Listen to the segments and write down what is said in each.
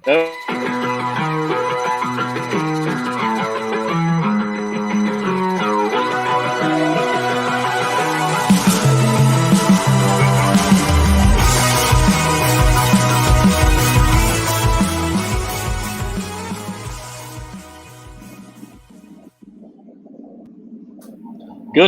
Good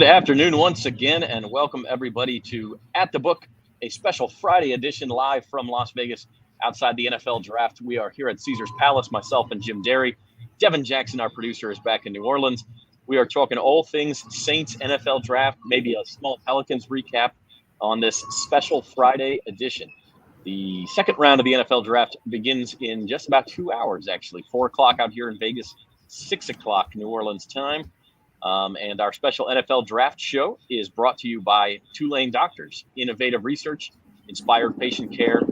afternoon once again, and welcome everybody to At the Book, a special Friday edition live from Las Vegas outside the NFL draft. We are here at Caesars Palace, myself and Jim Derry. Devin Jackson, our producer, is back in New Orleans. We are talking all things Saints NFL draft, maybe a small Pelicans recap on this special Friday edition. The second round of the NFL draft begins in just about 2 hours, actually. 4 o'clock out here in Vegas, 6 o'clock New Orleans time. And our special NFL draft show is brought to you by Tulane Doctors. Innovative research, inspired patient care.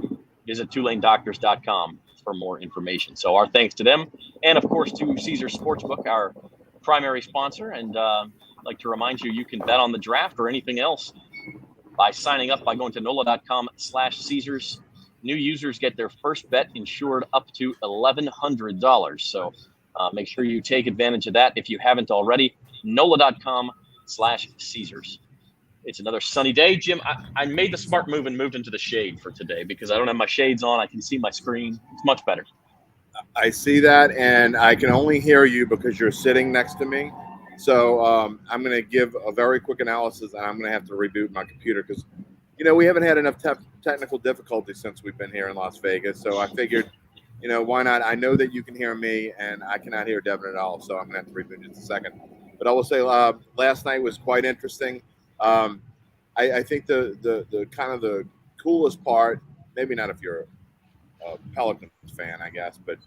Visit TulaneDoctors.com for more information. So our thanks to them. And, of course, to Caesars Sportsbook, our primary sponsor. And I'd like to remind you, you can bet on the draft or anything else by signing up by going to NOLA.com/Caesars. New users get their first bet insured up to $1,100. So make sure you take advantage of that if you haven't already. NOLA.com/Caesars. It's another sunny day. Jim, I made the smart move and moved into the shade for today because I don't have my shades on. I can see my screen. It's much better. I see that, and I can only hear you because you're sitting next to me. So I'm going to give a very quick analysis, and I'm going to have to reboot my computer because, we haven't had enough technical difficulties since we've been here in Las Vegas. So I figured, why not? I know that you can hear me, and I cannot hear Devin at all. So I'm going to have to reboot in just a second. But I will say last night was quite interesting. I think the kind of the coolest part, maybe not if you're a Pelicans fan, I guess, but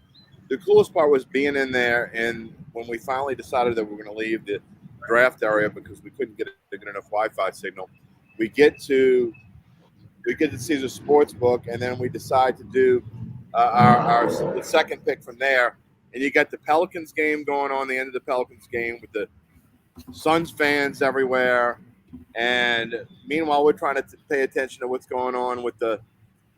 the coolest part was being in there. And when we finally decided that we were going to leave the draft area because we couldn't get a good enough Wi-Fi signal, we get to Caesars Sportsbook, and then we decide to do the second pick from there. And you got the Pelicans game going on, the end of the Pelicans game with the Suns fans everywhere. And meanwhile, we're trying to pay attention to what's going on with the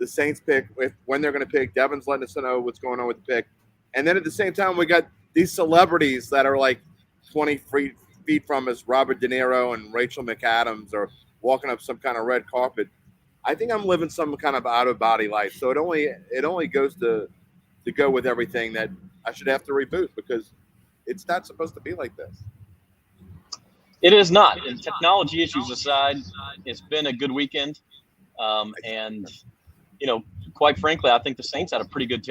Saints pick, when they're going to pick. Devin's letting us know what's going on with the pick. And then at the same time, we got these celebrities that are like 20 feet from us. Robert De Niro and Rachel McAdams are walking up some kind of red carpet. I think I'm living some kind of out-of-body life. So it only goes to go with everything that I should have to reboot because it's not supposed to be like this. It is not. And technology issues aside, it's been a good weekend. And quite frankly, I think the Saints had a pretty good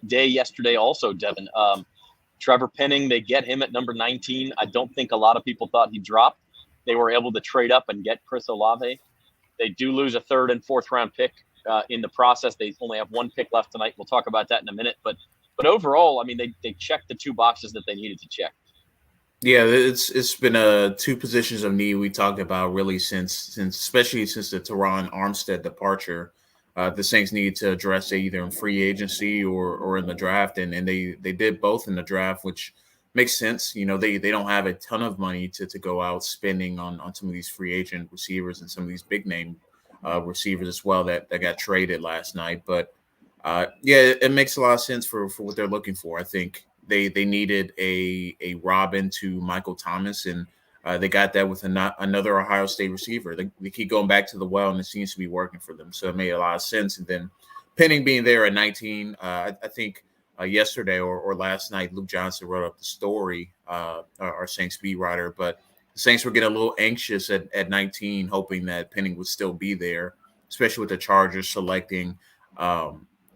day yesterday also, Devin. Trevor Penning, they get him at number 19. I don't think a lot of people thought he'd drop. They were able to trade up and get Chris Olave. They do lose a third and fourth round pick in the process. They only have one pick left tonight. We'll talk about that in a minute. But overall, I mean, they checked the two boxes that they needed to check. Yeah, it's been two positions of need we talked about really especially since the Teron Armstead departure. The Saints need to address it either in free agency or in the draft, and they did both in the draft, which makes sense. They don't have a ton of money to go out spending on some of these free agent receivers and some of these big name receivers as well that got traded last night. But it makes a lot of sense for what they're looking for. I think they needed a Robin to Michael Thomas, and they got that with another Ohio State receiver. They keep going back to the well, and it seems to be working for them. So it made a lot of sense. And then Penning being there at 19, I think yesterday or last night, Luke Johnson wrote up the story, our Saints beat writer. But the Saints were getting a little anxious at 19, hoping that Penning would still be there, especially with the Chargers selecting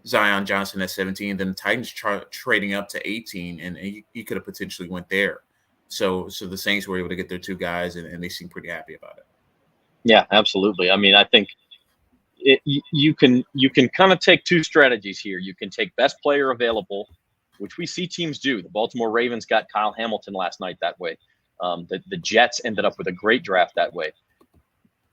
Zion Johnson at 17, then the Titans trading up to 18, and he could have potentially went there. So the Saints were able to get their two guys, and they seem pretty happy about it. Yeah, absolutely. I mean, I think you can kind of take two strategies here. You can take best player available, which we see teams do. The Baltimore Ravens got Kyle Hamilton last night that way. The Jets ended up with a great draft that way.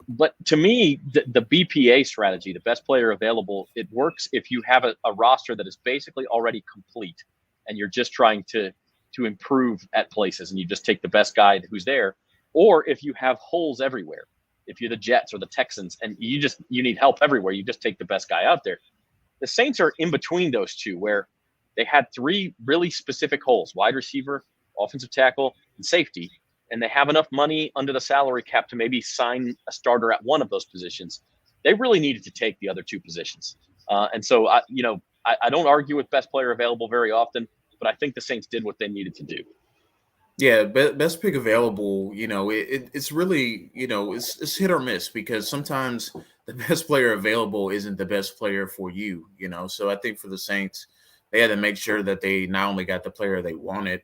But to me, the BPA strategy, the best player available, it works if you have a roster that is basically already complete and you're just trying to improve at places and you just take the best guy who's there. Or if you have holes everywhere, if you're the Jets or the Texans and you need help everywhere, you just take the best guy out there. The Saints are in between those two, where they had three really specific holes: wide receiver, offensive tackle, and safety. And they have enough money under the salary cap to maybe sign a starter at one of those positions. They really needed to take the other two positions. And so, I don't argue with best player available very often, but I think the Saints did what they needed to do. Yeah, best pick available. It's really it's hit or miss, because sometimes the best player available isn't the best player for you. So I think for the Saints, they had to make sure that they not only got the player they wanted,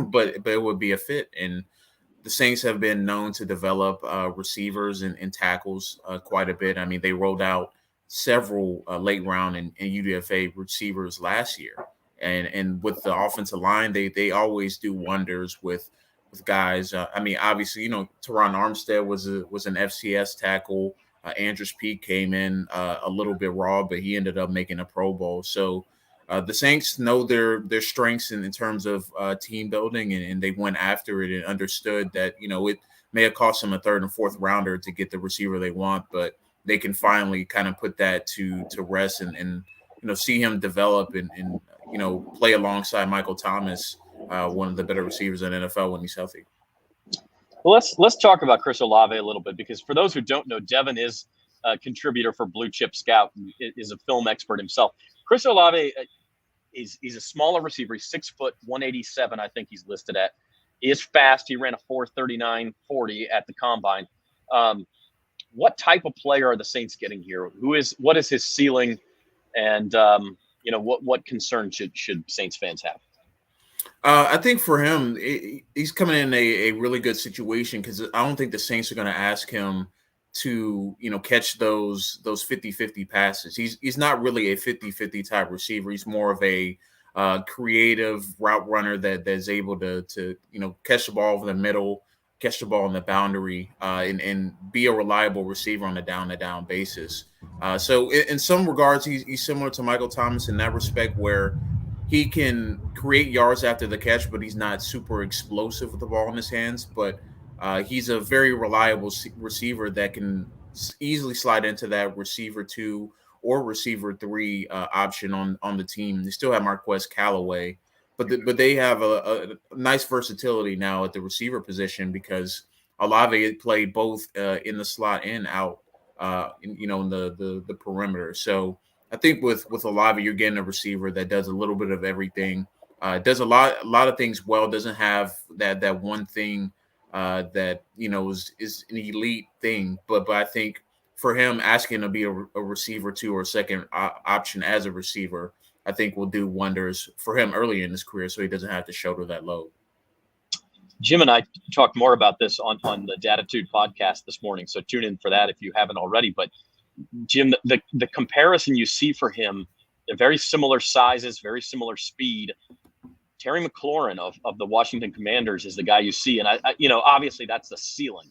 but it would be a fit. And the Saints have been known to develop receivers and tackles quite a bit. I mean, they rolled out several late round and UDFA receivers last year. And with the offensive line, they always do wonders with guys. I mean, obviously, Teron Armstead was an FCS tackle. Andrews Peak came in a little bit raw, but he ended up making a Pro Bowl. So the Saints know their strengths in terms of team building, and they went after it and understood that it may have cost them a third and fourth rounder to get the receiver they want, but they can finally kind of put that to rest and see him develop and play alongside Michael Thomas, one of the better receivers in the NFL when he's healthy. Well, let's talk about Chris Olave a little bit, because for those who don't know, Devin is a contributor for Blue Chip Scout and is a film expert himself. Chris Olave he's a smaller receiver. He's 6 foot, 187, I think he's listed at. He is fast. He ran a 4.39.40 at the combine. What type of player are the Saints getting here? What is his ceiling? And what concerns should Saints fans have? I think for him, he's coming in a really good situation, because I don't think the Saints are going to ask him to catch those 50-50 passes. He's not really a 50-50 type receiver. He's more of a creative route runner that's able to catch the ball over the middle, catch the ball on the boundary, and be a reliable receiver on a down-to-down basis. So in some regards, he's similar to Michael Thomas in that respect, where he can create yards after the catch, but he's not super explosive with the ball in his hands. But he's a very reliable receiver that can easily slide into that receiver 2 or receiver 3 option on the team. They still have Marquez Callaway, but they have a nice versatility now at the receiver position, because Olave played both in the slot and out, in the perimeter. So I think with Olave, you're getting a receiver that does a little bit of everything. Does a lot of things well. Doesn't have that one thing that is an elite thing. But I think for him, asking to be a receiver 2 or second option as a receiver, I think will do wonders for him early in his career, so he doesn't have to shoulder that load. Jim and I talked more about this on the Datitude podcast this morning, so tune in for that if you haven't already. But Jim, the comparison you see for him, they're very similar sizes, very similar speed. Terry McLaurin of the Washington Commanders is the guy you see, and I obviously that's the ceiling.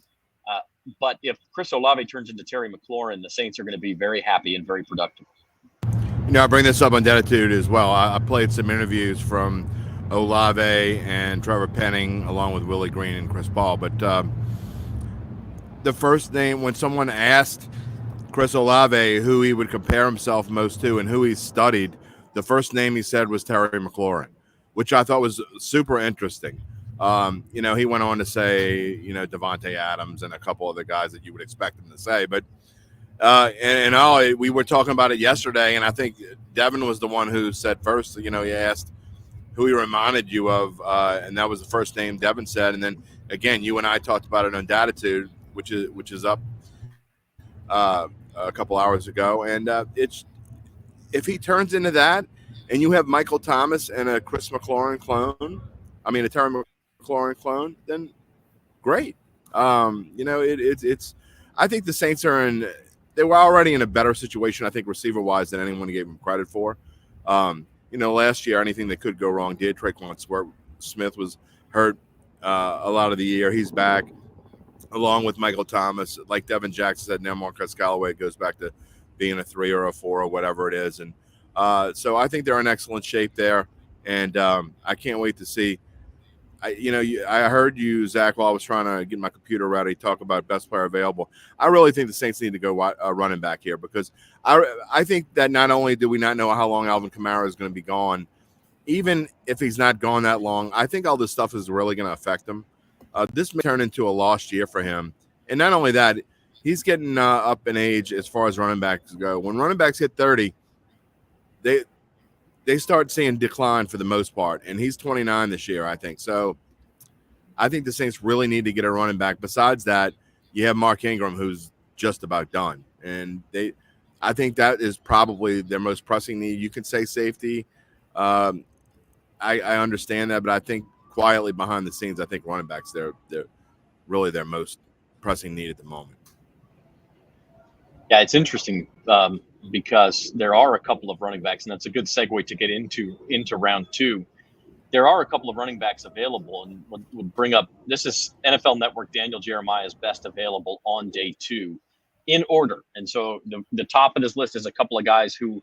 But if Chris Olave turns into Terry McLaurin, the Saints are going to be very happy and very productive. I bring this up on Datitude as well. I played some interviews from Olave and Trevor Penning, along with Willie Green and Chris Paul. But the first name, when someone asked Chris Olave who he would compare himself most to and who he studied, the first name he said was Terry McLaurin, which I thought was super interesting. He went on to say, Devontae Adams and a couple other guys that you would expect him to say. But we were talking about it yesterday, and I think Devin was the one who said first, he asked who he reminded you of, and that was the first name Devin said. And then, again, you and I talked about it on Datitude, which is up a couple hours ago. And if he turns into that, and you have Michael Thomas and a Chris McLaurin clone, a Terry McLaurin clone, then great. It's. I think the Saints they were already in a better situation, I think, receiver-wise than anyone gave them credit for. Last year, anything that could go wrong did. Tre'Quan Smith was hurt a lot of the year. He's back, along with Michael Thomas. Like Devin Jackson said, now Marquez Callaway goes back to being a 3 or a 4 or whatever it is. And so I think they're in excellent shape there. And I can't wait to see. I heard you, Zach, while I was trying to get my computer ready, talk about best player available. I really think the Saints need to go running back here because I think that not only do we not know how long Alvin Kamara is going to be gone, even if he's not gone that long, I think all this stuff is really going to affect him. This may turn into a lost year for him. And not only that, he's getting up in age as far as running backs go. When running backs hit 30, they start seeing decline for the most part. And he's 29 this year, I think. So I think the Saints really need to get a running back. Besides that, you have Mark Ingram, who's just about done. And I think that is probably their most pressing need. You can say safety. I understand that, but I think quietly behind the scenes, I think running backs, they're really their most pressing need at the moment. Yeah, it's interesting because there are a couple of running backs, and that's a good segue to get into round two. There are a couple of running backs available, and would bring up, this is NFL Network Daniel Jeremiah's best available on day two in order. And so the top of this list is a couple of guys who,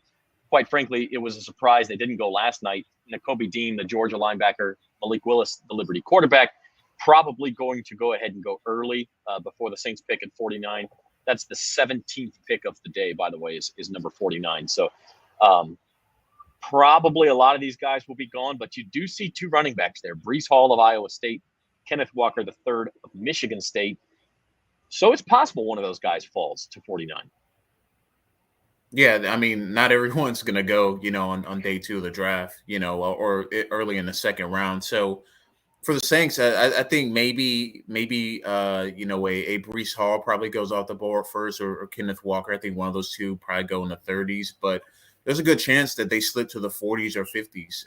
quite frankly, it was a surprise they didn't go last night. Nakobe Dean, the Georgia linebacker, Malik Willis, the Liberty quarterback, probably going to go ahead and go early before the Saints pick at 49. That's the 17th pick of the day, by the way, is number 49. So probably a lot of these guys will be gone, but you do see two running backs there. Breece Hall of Iowa State, Kenneth Walker III of Michigan State. So it's possible one of those guys falls to 49. Yeah, I mean, not everyone's going to go, on day two of the draft, or early in the second round. So for the Saints, I think maybe a Breece Hall probably goes off the board first, or Kenneth Walker. I think one of those two probably go in the 30s, but there's a good chance that they slip to the 40s or 50s.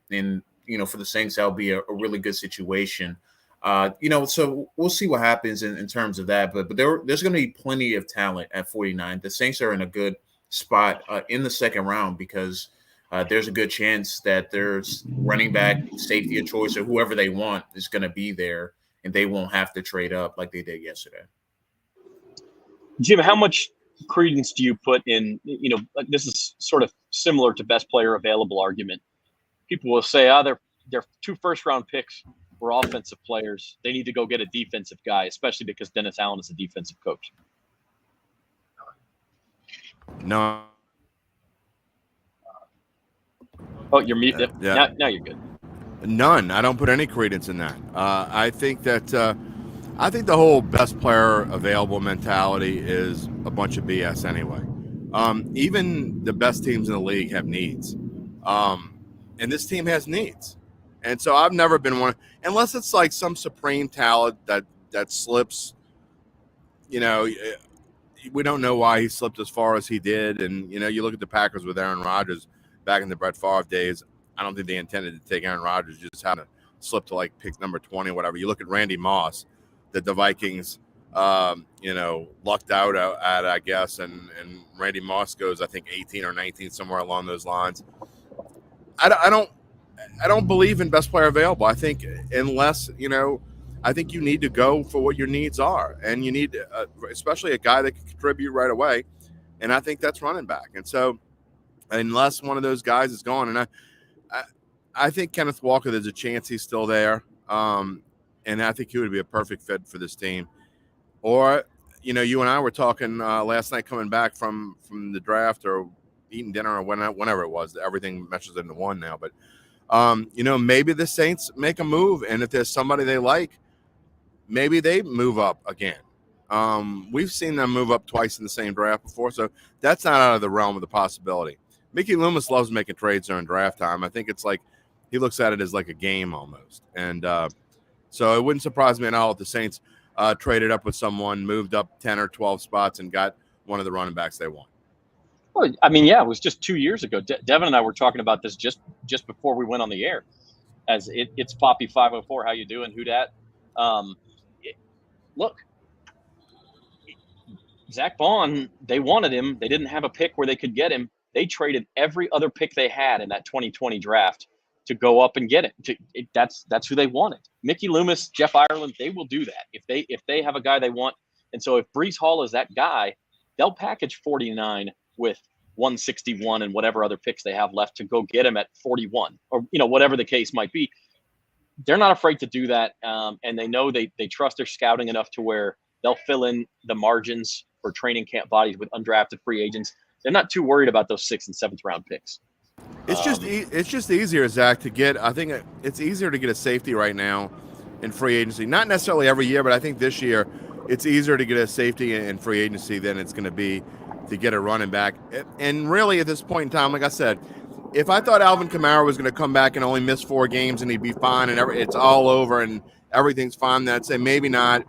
And for the Saints, that'll be a really good situation. So we'll see what happens in terms of that. But there's going to be plenty of talent at 49. The Saints are in a good spot in the second round because there's a good chance that there's running back, safety of choice, or whoever they want is going to be there, and they won't have to trade up like they did yesterday. Jim, how much credence do you put in, this is sort of similar to best player available argument. People will say, they're two first-round picks were offensive players. They need to go get a defensive guy, especially because Dennis Allen is a defensive coach. No. Oh, you're muted. Yeah. Now you're good. None. I don't put any credence in that. I think that I think the whole best player available mentality is a bunch of BS anyway. Even the best teams in the league have needs. And this team has needs. And so I've never been one, unless it's like some supreme talent that slips, we don't know why he slipped as far as he did. And, you look at the Packers with Aaron Rodgers back in the Brett Favre days. I don't think they intended to take Aaron Rodgers, just had to slip to like pick number 20 or whatever. You look at Randy Moss, that the Vikings, lucked out at, I guess. And Randy Moss goes, I think 18 or 19, somewhere along those lines. I don't believe in best player available. I think unless, I think you need to go for what your needs are. And you need, especially a guy that can contribute right away. And I think that's running back. And so unless one of those guys is gone, and I think Kenneth Walker, there's a chance he's still there. And I think he would be a perfect fit for this team. Or, you and I were talking last night coming back from the draft or eating dinner or whenever it was. Everything meshes into one now. But, maybe the Saints make a move. And if there's somebody they like, maybe they move up again. We've seen them move up twice in the same draft before. So that's not out of the realm of the possibility. Mickey Loomis loves making trades during draft time. I think it's like he looks at it as like a game almost. And so it wouldn't surprise me at all if the Saints traded up with someone, moved up 10 or 12 spots, and got one of the running backs they want. Well, I mean, yeah, it was just 2 years ago. Devin and I were talking about this just before we went on the air. As it's Poppy 504. How you doing? Who dat? Look, Zach Vaughn, they wanted him. They didn't have a pick where they could get him. They traded every other pick they had in that 2020 draft to go up and get it. That's who they wanted. Mickey Loomis, Jeff Ireland, they will do that if they have a guy they want. And so if Breece Hall is that guy, they'll package 49 with 161 and whatever other picks they have left to go get him at 41 or whatever the case might be. they're not afraid to do that, and they know they trust their scouting enough to where they'll fill in the margins for training camp bodies with undrafted free agents. They're not too worried about those 6th and 7th round picks. It's just easier, Zach, to get. I think it's easier to get a safety right now in free agency. Not necessarily every year, but I think this year it's easier to get a safety in free agency than it's going to be to get a running back. And really, at this point in time, like I said, if I thought Alvin Kamara was going to come back and only miss 4 games and he'd be fine and it's all over and everything's fine, then I'd say maybe not.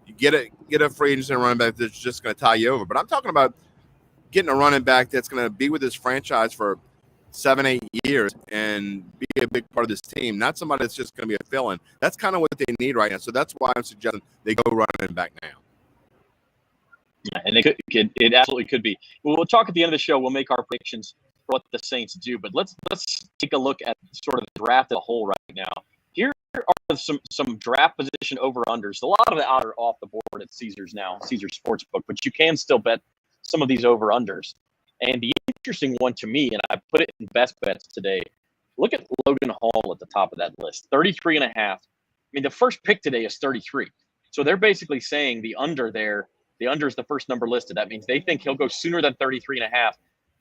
You get a free agent and running back that's just going to tie you over. But I'm talking about getting a running back that's going to be with this franchise for 7-8 years and be a big part of this team, not somebody that's just going to be a fill-in. That's kind of what they need right now. So that's why I'm suggesting they go running back now. Yeah, and it absolutely could be. We'll talk at the end of the show. We'll make our predictions for what the Saints do, but let's take a look at sort of the draft as a whole right now. Here are some draft position over-unders. A lot of it are off the board at Caesars now, Caesars Sportsbook, but you can still bet some of these over-unders. And the interesting one to me, and I put it in best bets today, look at Logan Hall at the top of that list, 33.5. I mean, the first pick today is 33. So they're basically saying the under there, the under is the first number listed. That means they think he'll go sooner than 33.5.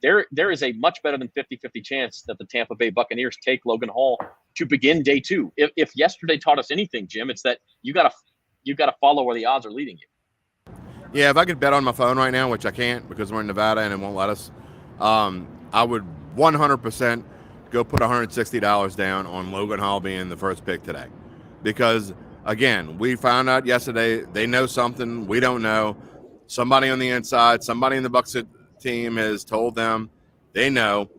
There is a much better than 50-50 chance that the Tampa Bay Buccaneers take Logan Hall to begin day 2. If yesterday taught us anything, Jim, it's that you gotta follow where the odds are leading you. Yeah, if I could bet on my phone right now, which I can't because we're in Nevada and it won't let us, I would 100% go put $160 down on Logan Hall being the first pick today. Because, again, we found out yesterday they know something we don't know. Somebody on the inside, somebody in the Bucs team has told them they know.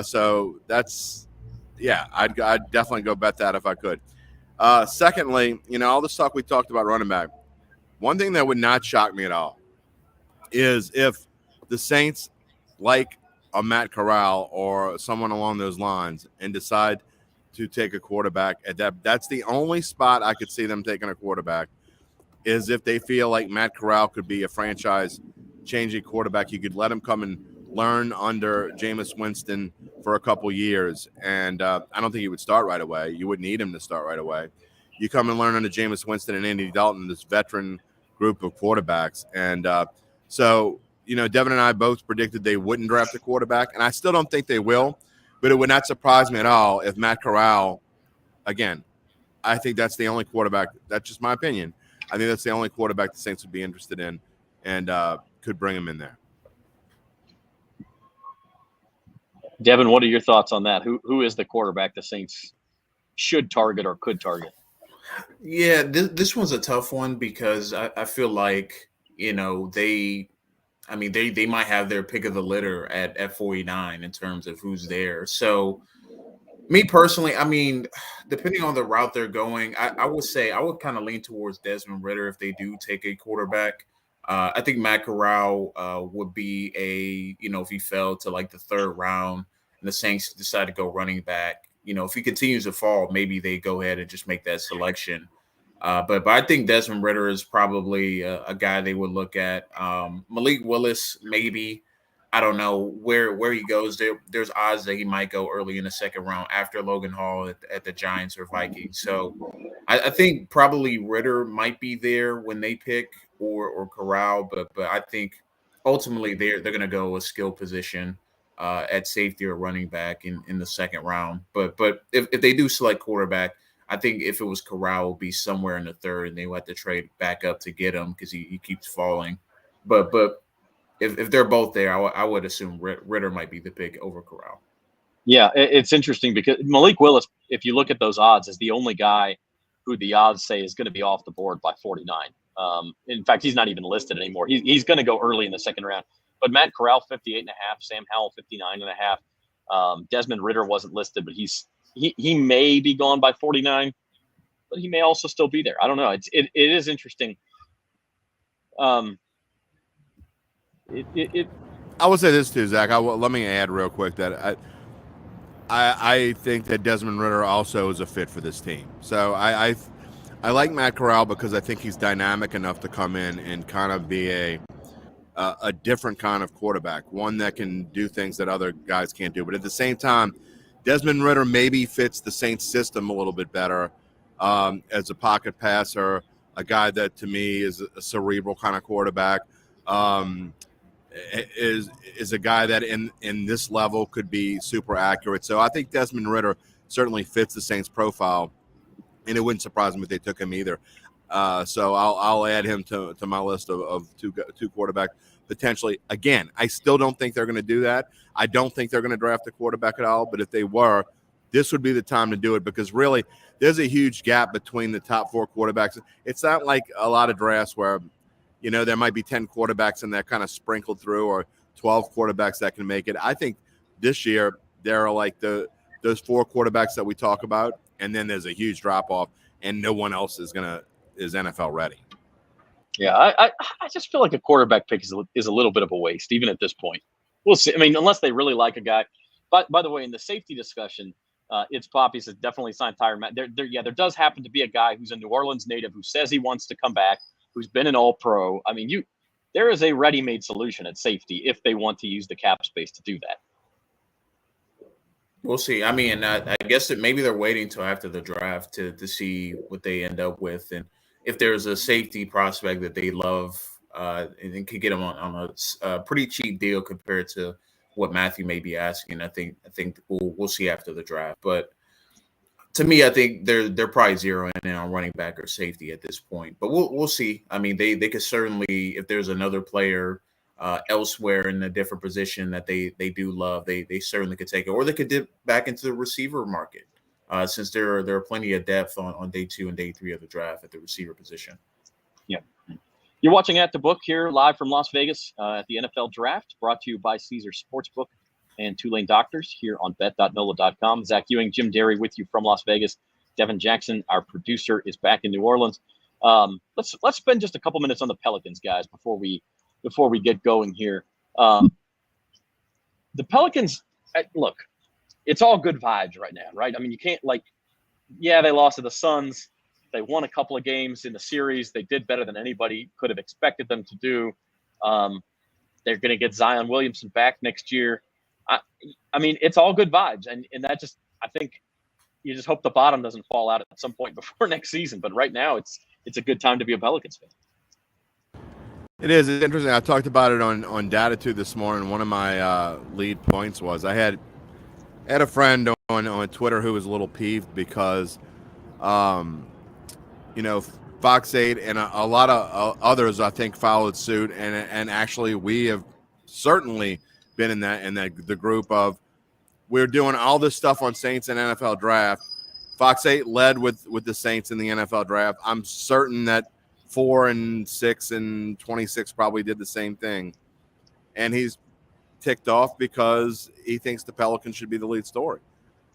So that's, yeah, I'd definitely go bet that if I could. Secondly, all the stuff we talked about running back, one thing that would not shock me at all is if the Saints like a Matt Corral or someone along those lines and decide to take a quarterback at that. That's the only spot I could see them taking a quarterback is if they feel like Matt Corral could be a franchise-changing quarterback. You could let him come and learn under Jameis Winston for a couple years, and I don't think he would start right away. You wouldn't need him to start right away. You come and learn under Jameis Winston and Andy Dalton, this veteran group of quarterbacks. And so, Devin and I both predicted they wouldn't draft a quarterback, and I still don't think they will, but it would not surprise me at all if Matt Corral, again, I think that's the only quarterback. That's just my opinion. I think that's the only quarterback the Saints would be interested in and could bring him in there. Devin, what are your thoughts on that? Who is the quarterback the Saints should target or could target? Yeah, this one's a tough one because I feel like, they might have their pick of the litter at 49 in terms of who's there. So me personally, depending on the route they're going, I would say I would kind of lean towards Desmond Ridder if they do take a quarterback. I think Matt Corral would be if he fell to like the 3rd round and the Saints decide to go running back, if he continues to fall, maybe they go ahead and just make that selection. But I think Desmond Ridder is probably a guy they would look at. Malik Willis, maybe. I don't know where he goes. There's odds that he might go early in the 2nd round after Logan Hall at the Giants or Vikings. So I think probably Ridder might be there when they pick or Corral, but I think ultimately they're going to go a skill position at safety or running back in the 2nd round. But if they do select quarterback, I think if it was Corral, it would be somewhere in the 3rd, and they would have to trade back up to get him because he keeps falling. But if they're both there, I would assume Ridder might be the pick over Corral. Yeah, it's interesting because Malik Willis, if you look at those odds, is the only guy who the odds say is going to be off the board by 49. In fact, he's not even listed anymore. He's going to go early in the 2nd round. But Matt Corral, 58.5, Sam Howell, 59.5. Desmond Ridder wasn't listed, but he may be gone by 49, but he may also still be there. I don't know. It is interesting. I will say this too, Zach. Let me add real quick that I think that Desmond Ridder also is a fit for this team. So I like Matt Corral because I think he's dynamic enough to come in and kind of be a different kind of quarterback, one that can do things that other guys can't do. But at the same time, Desmond Ridder maybe fits the Saints system a little bit better as a pocket passer, a guy that to me is a cerebral kind of quarterback. Is a guy that in this level could be super accurate. So I think Desmond Ridder certainly fits the Saints profile, and it wouldn't surprise me if they took him either. So I'll add him to my list of two quarterbacks potentially. Again, I still don't think they're going to do that. I don't think they're going to draft a quarterback at all. But if they were, this would be the time to do it, because really there's a huge gap between the top 4 quarterbacks. It's not like a lot of drafts where, there might be 10 quarterbacks in there kind of sprinkled through, or 12 quarterbacks that can make it. I think this year there are like those 4 quarterbacks that we talk about, and then there's a huge drop off, and no one else is NFL ready. Yeah, I just feel like a quarterback pick is a little bit of a waste, even at this point. We'll see. I mean, unless they really like a guy. But by the way, in the safety discussion, it's Poppy says definitely sign Tyrann Mathieu. There does happen to be a guy who's a New Orleans native who says he wants to come back, who's been an All-Pro. I mean, there is a ready-made solution at safety if they want to use the cap space to do that. We'll see. I mean, I guess that maybe they're waiting till after the draft to see what they end up with, and if there's a safety prospect that they love, and could get them on a pretty cheap deal compared to what Matthew may be asking. I think we'll see after the draft. But to me, I think they're probably zeroing in on running back or safety at this point. But we'll see. I mean, they could certainly, if there's another player elsewhere in a different position that they do love, they certainly could take it, or they could dip back into the receiver market, since there are plenty of depth on day 2 and day 3 of the draft at the receiver position. Yeah. You're watching At the Book here live from Las Vegas at the NFL Draft, brought to you by Caesars Sportsbook and Tulane Doctors here on bet.nola.com. Zach Ewing, Jim Derry with you from Las Vegas. Devin Jackson, our producer, is back in New Orleans. Let's spend just a couple minutes on the Pelicans, guys, before we get going here. The Pelicans, look, it's all good vibes right now, right? I mean, you can't they lost to the Suns. They won a couple of games in the series. They did better than anybody could have expected them to do. They're going to get Zion Williamson back next year. I mean, it's all good vibes. And that just, I think you just hope the bottom doesn't fall out at some point before next season. But right now it's a good time to be a Pelicans fan. It is. It's interesting. I talked about it on Datitude this morning. One of my lead points was I had a friend on Twitter who was a little peeved because, Fox 8 and a lot of others, I think, followed suit. And actually, we have certainly been in the group of, we're doing all this stuff on Saints and NFL Draft. Fox 8 led with the Saints in the NFL Draft. I'm certain that 4 and 6 and 26 probably did the same thing. And he's ticked off because he thinks the Pelicans should be the lead story.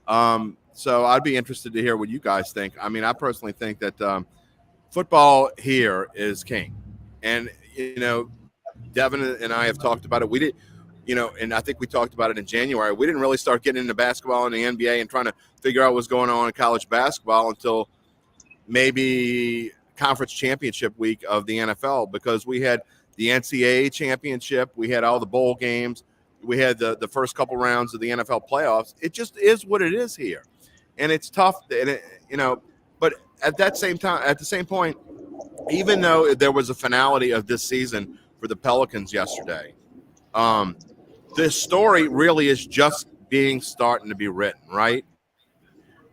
So I'd be interested to hear what you guys think. I mean, I personally think that football here is king. And, Devin and I have talked about it. We did, and I think we talked about it in January. We didn't really start getting into basketball in the NBA and trying to figure out what's going on in college basketball until maybe conference championship week of the NFL, because we had the NCAA championship, we had all the bowl games, we had the first couple rounds of the NFL playoffs. It just is what it is here, and it's tough. But at the same point, even though there was a finality of this season for the Pelicans yesterday, this story really is just starting to be written, right?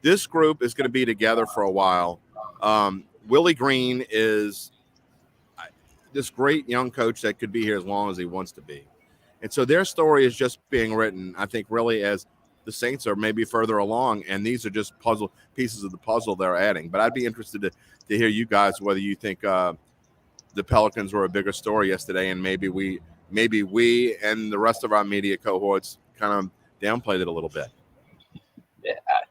This group is going to be together for a while. Willie Green is this great young coach that could be here as long as he wants to be. And so their story is just being written, I think, really, as the Saints are maybe further along, and these are just pieces of the puzzle they're adding. But I'd be interested to hear you guys whether you think the Pelicans were a bigger story yesterday, and maybe we and the rest of our media cohorts kind of downplayed it a little bit.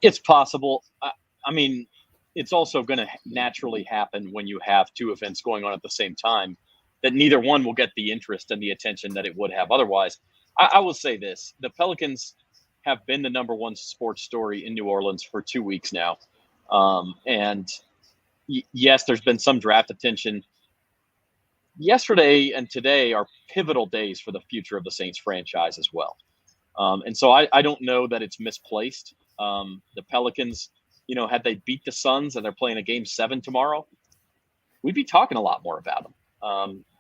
It's possible. I mean, it's also going to naturally happen when you have two events going on at the same time, that neither one will get the interest and the attention that it would have otherwise. I will say this. The Pelicans have been the number one sports story in New Orleans for 2 weeks now. And yes, there's been some draft attention. Yesterday and today are pivotal days for the future of the Saints franchise as well. And so I don't know that it's misplaced. The Pelicans had they beat the Suns and they're playing a game 7 tomorrow, we'd be talking a lot more about them.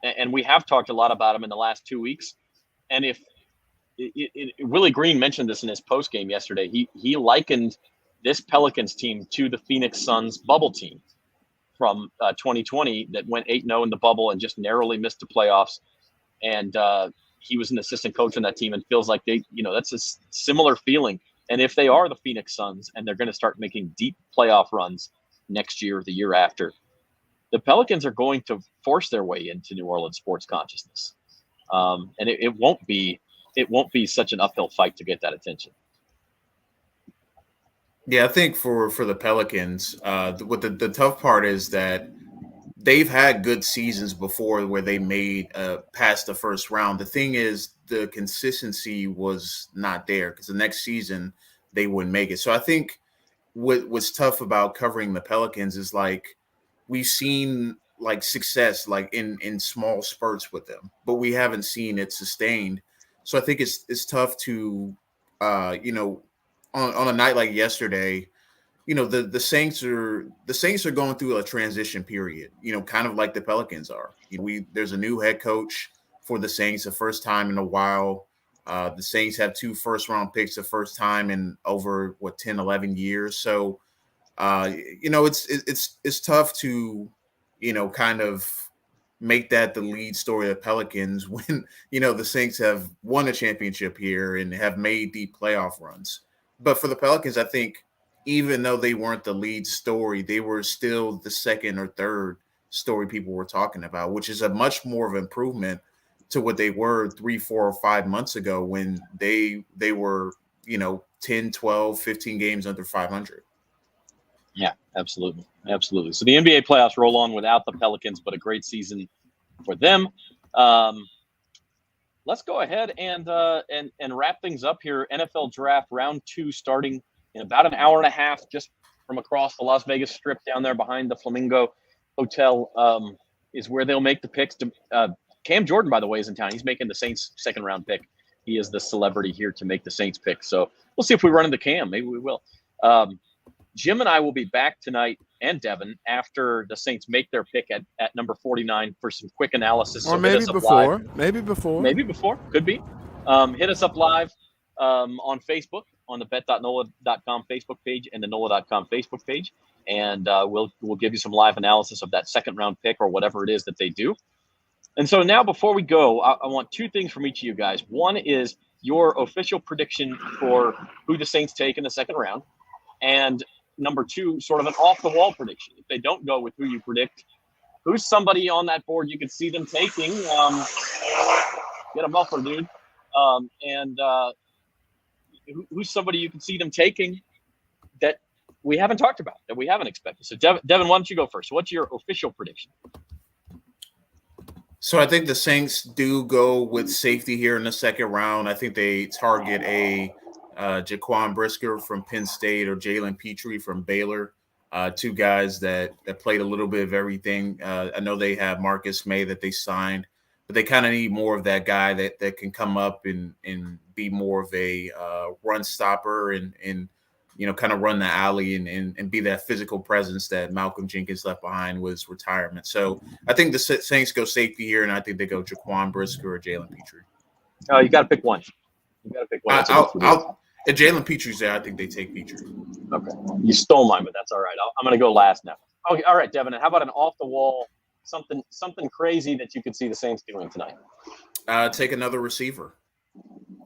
And we have talked a lot about them in the last 2 weeks. And if Willie Green mentioned this in his post game yesterday, he likened this Pelicans team to the Phoenix Suns bubble team from 2020 that went 8-0 in the bubble and just narrowly missed the playoffs. And he was an assistant coach on that team and feels like that's a similar feeling. And if they are the Phoenix Suns and they're going to start making deep playoff runs next year or the year after, the Pelicans are going to force their way into New Orleans sports consciousness. And it won't be such an uphill fight to get that attention. Yeah, I think for the Pelicans, what the tough part is that they've had good seasons before where they made past the first round. The thing is, the consistency was not there because the next season they wouldn't make it. So I think what's tough about covering the Pelicans is like we've seen like success like in small spurts with them, but we haven't seen it sustained. So I think it's tough to on a night like yesterday, the Saints are going through a transition period, kind of like the Pelicans are. There's a new head coach for the Saints, the first time in a while. The Saints have 2 first-round picks the first time in over 10, 11 years. So, it's tough to, kind of make that the lead story of Pelicans when, the Saints have won a championship here and have made deep playoff runs. But for the Pelicans, I think even though they weren't the lead story, they were still the second or third story people were talking about, which is a much more of an improvement to what they were 3, 4, or 5 months ago when they were, 10, 12, 15 games under 500. Yeah, absolutely. Absolutely. So the NBA playoffs roll on without the Pelicans, but a great season for them. Let's go ahead and wrap things up here. NFL Draft Round 2 starting in about an hour and a half, just from across the Las Vegas Strip down there behind the Flamingo Hotel is where they'll make the picks. Cam Jordan, by the way, is in town. He's making the Saints' second-round pick. He is the celebrity here to make the Saints pick. So we'll see if we run into Cam. Maybe we will. Jim and I will be back tonight, and Devin, after the Saints make their pick at number 49 for some quick analysis. Or so maybe before. Maybe before. Could be. Hit us up live on Facebook, on the bet.NOLA.com Facebook page and the NOLA.com Facebook page. And we'll give you some live analysis of that second-round pick or whatever it is that they do. And so now before we go, I want 2 things from each of you guys. One is your official prediction for who the Saints take in the second round. And number 2, sort of an off-the-wall prediction. If they don't go with who you predict, who's somebody on that board you could see them taking? Get a muffler, dude. Who's somebody you can see them taking that we haven't talked about, that we haven't expected? So, Devin, why don't you go first? What's your official prediction? So I think the Saints do go with safety here in the second round. I think they target a Jaquan Brisker from Penn State or Jalen Petrie from Baylor, 2 guys that played a little bit of everything. I know they have Marcus May that they signed, but they kind of need more of that guy that can come up and be more of a run stopper and kind of run the alley and be that physical presence that Malcolm Jenkins left behind with retirement. So I think the Saints go safety here, and I think they go Jaquan Brisker or Jalen Petrie. Oh, you got to pick one. If Jalen Petrie's there, I think they take Petrie. Okay. You stole mine, but that's all right. I'm going to go last now. Okay. All right, Devin. And how about an off-the-wall, something crazy that you could see the Saints doing tonight? Take another receiver.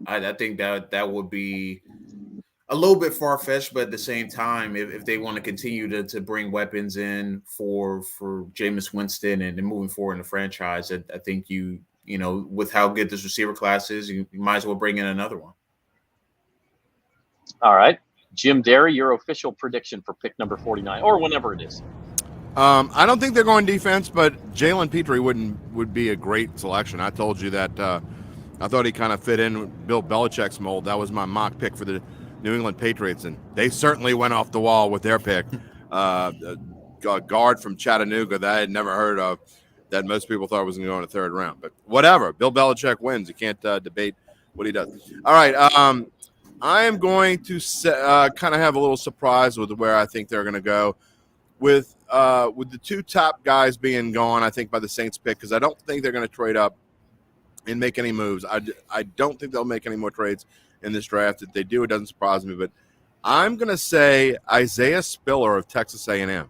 I think that would be a little bit far-fetched, but at the same time, if they want to continue to bring weapons in for Jameis Winston and moving forward in the franchise, I think with how good this receiver class is, you might as well bring in another one. All right. Jim Derry, your official prediction for pick number 49, or whenever it is. I don't think they're going defense, but Jalen Petrie would be a great selection. I told you that I thought he kind of fit in with Bill Belichick's mold. That was my mock pick for the New England Patriots, and they certainly went off the wall with their pick. A guard from Chattanooga that I had never heard of, that most people thought was going to go in the third round. But whatever, Bill Belichick wins. You can't debate what he does. All right, I am going to kind of have a little surprise with where I think they're going to go with the two top guys being gone. I think by the Saints pick, because I don't think they're going to trade up and make any moves. I don't think they'll make any more trades in this draft. If they do, it doesn't surprise me. But I'm going to say Isaiah Spiller of Texas A&M.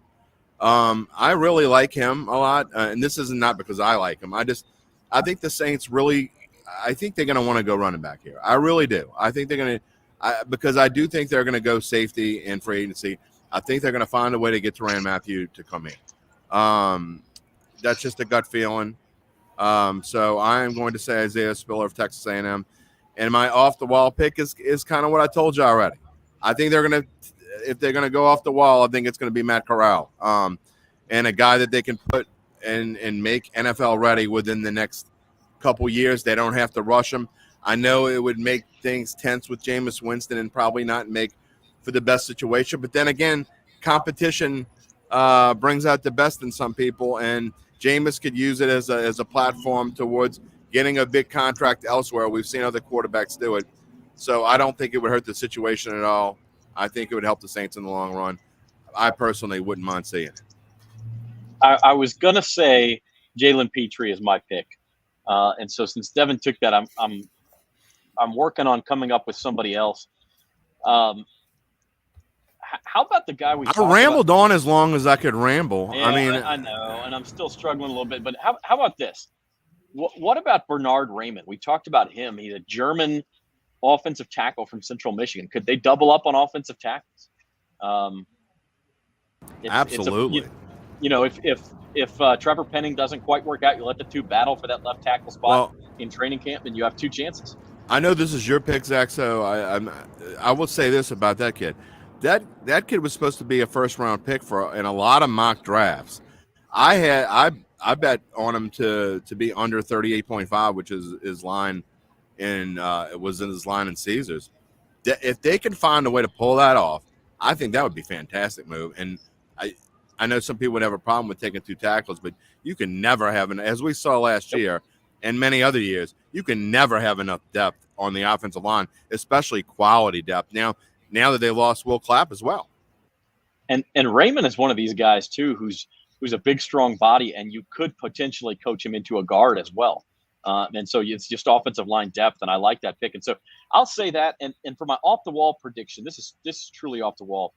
I really like him a lot, and this isn't not because I like him. I think the Saints really. I think they're going to want to go running back here. I really do. I think they're going to. Because I do think they're going to go safety in free agency. I think they're going to find a way to get Tyrann Mathieu to come in. That's just a gut feeling. So I am going to say Isaiah Spiller of Texas A&M. And my off-the-wall pick is kind of what I told you already. I think if they're going to go off the wall, I think it's going to be Matt Corral. And a guy that they can put and make NFL ready within the next couple years. They don't have to rush him. I know it would make things tense with Jameis Winston and probably not make for the best situation. But then again, competition brings out the best in some people, and Jameis could use it as a platform towards getting a big contract elsewhere. We've seen other quarterbacks do it. So I don't think it would hurt the situation at all. I think it would help the Saints in the long run. I personally wouldn't mind seeing it. I was going to say Jalen Petrie is my pick. And so since Devin took that, I'm working on coming up with somebody else. How about the guy I rambled on as long as I could ramble. Yeah, I mean, I know, and I'm still struggling a little bit. But how about this? What about Bernard Raymond? We talked about him. He's a German offensive tackle from Central Michigan. Could they double up on offensive tackles? Absolutely. If Trevor Penning doesn't quite work out, you let the two battle for that left tackle spot in training camp, and you have two chances. I know this is your pick, Zach, so I will say this about that kid. That kid was supposed to be a first-round pick in a lot of mock drafts. I bet on him to be under 38.5, which is his line it was in his line in Caesars. If they can find a way to pull that off, I think that would be a fantastic move. And I know some people would have a problem with taking two tackles, but you can never have as we saw last year and many other years, you can never have enough depth on the offensive line, especially quality depth. Now that they lost Will Clapp as well. And Raymond is one of these guys too, who's a big, strong body, and you could potentially coach him into a guard as well. And so it's just offensive line depth, and I like that pick. And so I'll say that. And for my off the wall prediction, this is truly off the wall.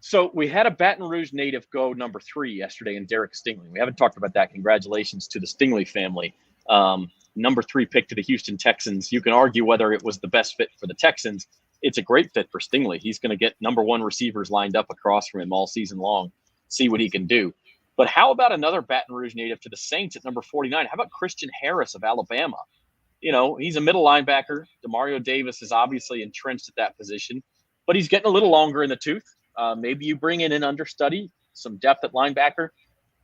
So we had a Baton Rouge native go number 3 yesterday in Derek Stingley. We haven't talked about that. Congratulations to the Stingley family. Number 3 pick to the Houston Texans. You can argue whether it was the best fit for the Texans. It's a great fit for Stingley. He's going to get number 1 receivers lined up across from him all season long, see what he can do. But how about another Baton Rouge native to the Saints at number 49? How about Christian Harris of Alabama? He's a middle linebacker. Demario Davis is obviously entrenched at that position, but he's getting a little longer in the tooth. Maybe you bring in an understudy, some depth at linebacker.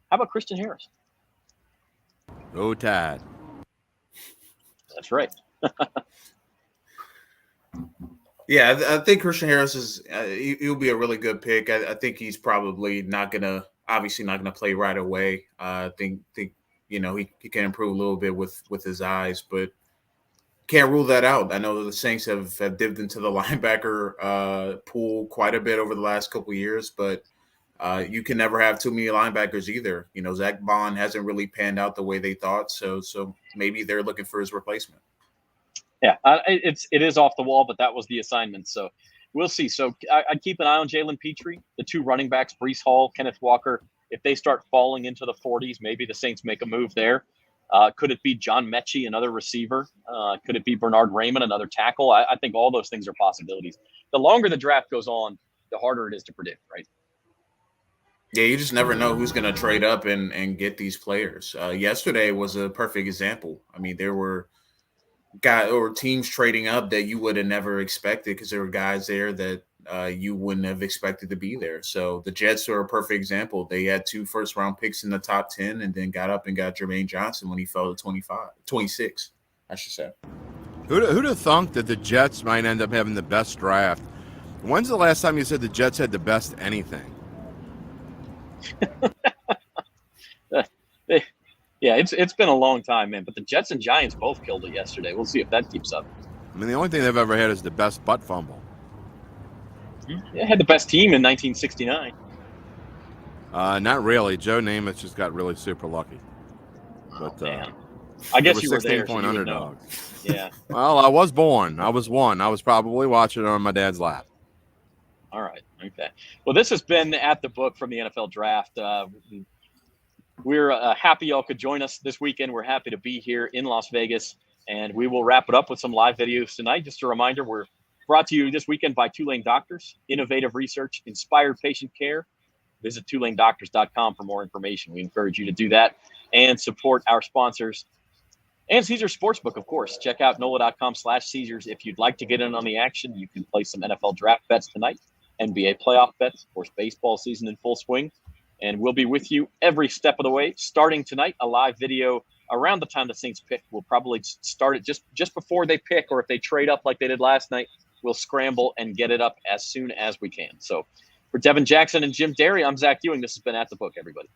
How about Christian Harris? Oh, Tide. That's right. Yeah, I think Christian Harris is he'll be a really good pick. I think he's probably not gonna play right away. I think he can improve a little bit with his eyes, but can't rule that out. I know the Saints have dipped into the linebacker pool quite a bit over the last couple of years, but you can never have too many linebackers either. Zach Bond hasn't really panned out the way they thought, so maybe they're looking for his replacement. Yeah, it is off the wall, but that was the assignment, so we'll see. So I'd keep an eye on Jalen Petrie, the 2 running backs, Breece Hall, Kenneth Walker. If they start falling into the 40s, maybe the Saints make a move there. Could it be John Mechie, another receiver? Could it be Bernard Raymond, another tackle? I think all those things are possibilities. The longer the draft goes on, the harder it is to predict, right? Yeah, you just never know who's going to trade up and get these players. Yesterday was a perfect example. I mean, there were teams trading up that you would have never expected because there were guys there that you wouldn't have expected to be there. So the Jets are a perfect example. They had 2 first-round picks in the top 10 and then got up and got Jermaine Johnson when he fell to 26, I should say. Who'd have thunk that the Jets might end up having the best draft? When's the last time you said the Jets had the best anything? Yeah, it's been a long time, man. But the Jets and Giants both killed it yesterday. We'll see if that keeps up. I mean, the only thing they've ever had is the best butt fumble. They had the best team in 1969. Not really. Joe Namath just got really super lucky. But man. I guess were you were there, 16-point so you would know. underdogs. Yeah. Well, I was born. I was one. I was probably watching it on my dad's lap. All right. Okay. Well, this has been At the Book from the NFL Draft. We're happy y'all could join us this weekend. We're happy to be here in Las Vegas, and we will wrap it up with some live videos tonight. Just a reminder, we're brought to you this weekend by Tulane Doctors, innovative research, inspired patient care. Visit TulaneDoctors.com for more information. We encourage you to do that and support our sponsors. And Caesars Sportsbook, of course. Check out NOLA.com/Caesars. If you'd like to get in on the action, you can play some NFL draft bets tonight, NBA playoff bets, of course, baseball season in full swing. And we'll be with you every step of the way. Starting tonight, a live video around the time the Saints pick. We'll probably start it just before they pick, or if they trade up like they did last night, we'll scramble and get it up as soon as we can. So for Devin Jackson and Jim Derry, I'm Zach Ewing. This has been At the Book, everybody.